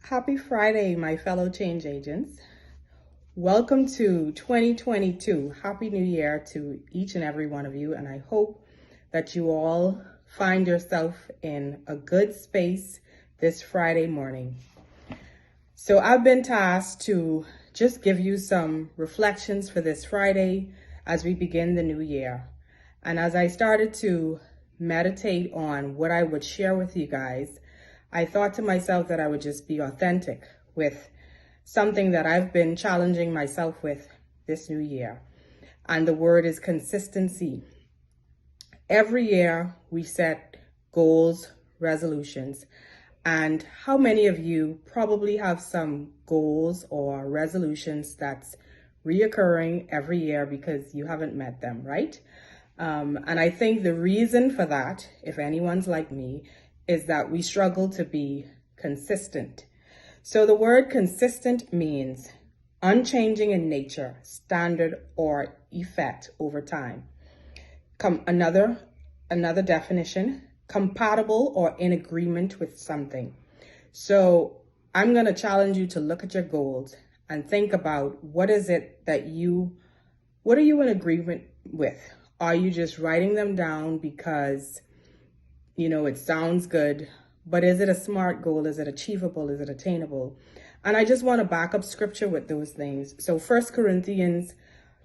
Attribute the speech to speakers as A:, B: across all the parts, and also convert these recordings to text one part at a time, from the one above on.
A: Happy Friday, my fellow change agents. Welcome to 2022. Happy New Year to each and every one of you. And I hope that you all find yourself in a good space this Friday morning. So I've been tasked to just give you some reflections for this Friday as we begin the new year. And as I started to meditate on what I would share with you guys, I thought to myself that I would just be authentic with something that I've been challenging myself with this new year. And the word is consistency. Every year we set goals, resolutions. And how many of you probably have some goals or resolutions that's reoccurring every year because you haven't met them, right? And I think the reason for that, if anyone's like me, is that we struggle to be consistent. So the word consistent means unchanging in nature, standard, or effect over time. Another definition, compatible or in agreement with something. So I'm going to challenge you to look at your goals and think about what are you in agreement with? Are you just writing them down because it sounds good, but is it a smart goal? Is it achievable? Is it attainable? And I just want to back up scripture with those things. So 1 Corinthians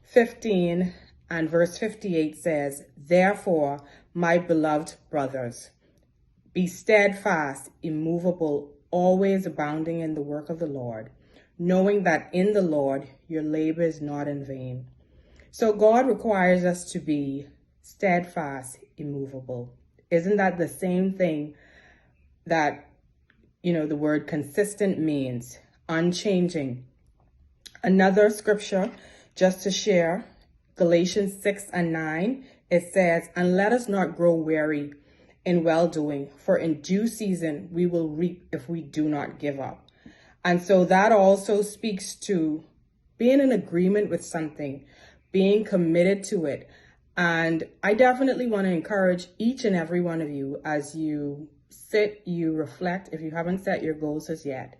A: 15 and verse 58 says, "Therefore, my beloved brothers, be steadfast, immovable, always abounding in the work of the Lord, knowing that in the Lord your labor is not in vain." So God requires us to be steadfast, immovable. Isn't that the same thing that, the word consistent means? Unchanging. Another scripture, just to share, Galatians 6 and 9, it says, "And let us not grow weary in well-doing, for in due season we will reap if we do not give up." And so that also speaks to being in agreement with something, being committed to it. And I definitely want to encourage each and every one of you as you sit, you reflect, if you haven't set your goals as yet,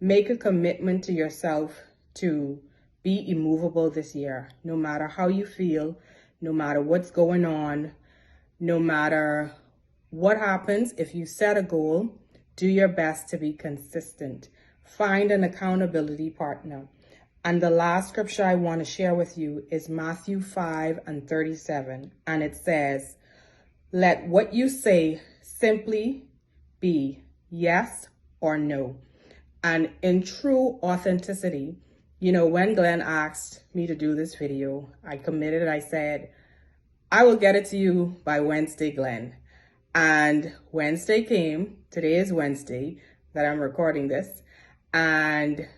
A: make a commitment to yourself to be immovable this year, no matter how you feel, no matter what's going on, no matter what happens. If you set a goal, do your best to be consistent. Find an accountability partner. And the last scripture I want to share with you is Matthew 5 and 37. And it says, "Let what you say simply be yes or no." And in true authenticity, when Glenn asked me to do this video, I committed. I said, I will get it to you by Wednesday, Glenn. And Wednesday came. Today is Wednesday that I'm recording this. And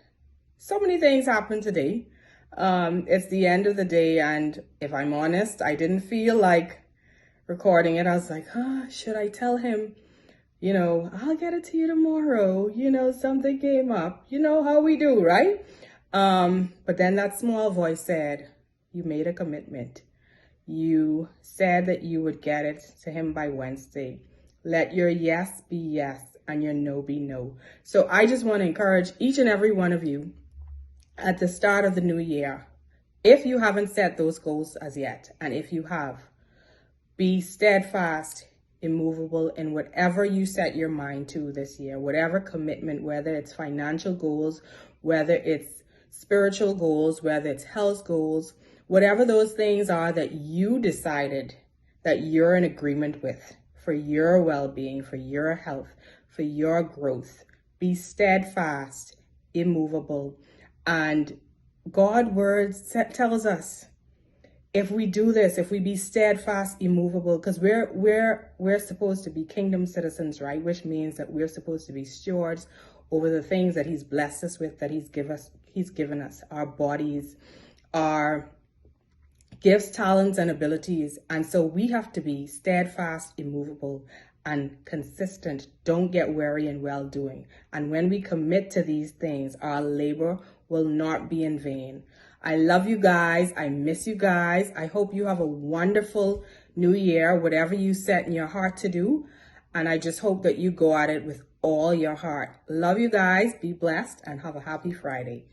A: so many things happened today. It's the end of the day, and if I'm honest, I didn't feel like recording it. I was like, should I tell him, I'll get it to you tomorrow, something came up, how we do, right? But then that small voice said, you made a commitment. You said that you would get it to him by Wednesday. Let your yes be yes and your no be no. So I just want to encourage each and every one of you at the start of the new year, if you haven't set those goals as yet, and if you have, be steadfast, immovable in whatever you set your mind to this year, whatever commitment, whether it's financial goals, whether it's spiritual goals, whether it's health goals, whatever those things are that you decided that you're in agreement with for your well-being, for your health, for your growth. Be steadfast, immovable. And God's word tells us, if we do this, if we be steadfast, immovable, because we're supposed to be kingdom citizens, right? Which means that we're supposed to be stewards over the things that he's blessed us with, that he's given us, our bodies, our gifts, talents, and abilities. And so we have to be steadfast, immovable, and consistent. Don't get weary in well-doing. And when we commit to these things, our labor will not be in vain. I love you guys. I miss you guys. I hope you have a wonderful new year, whatever you set in your heart to do. And I just hope that you go at it with all your heart. Love you guys. Be blessed and have a happy Friday.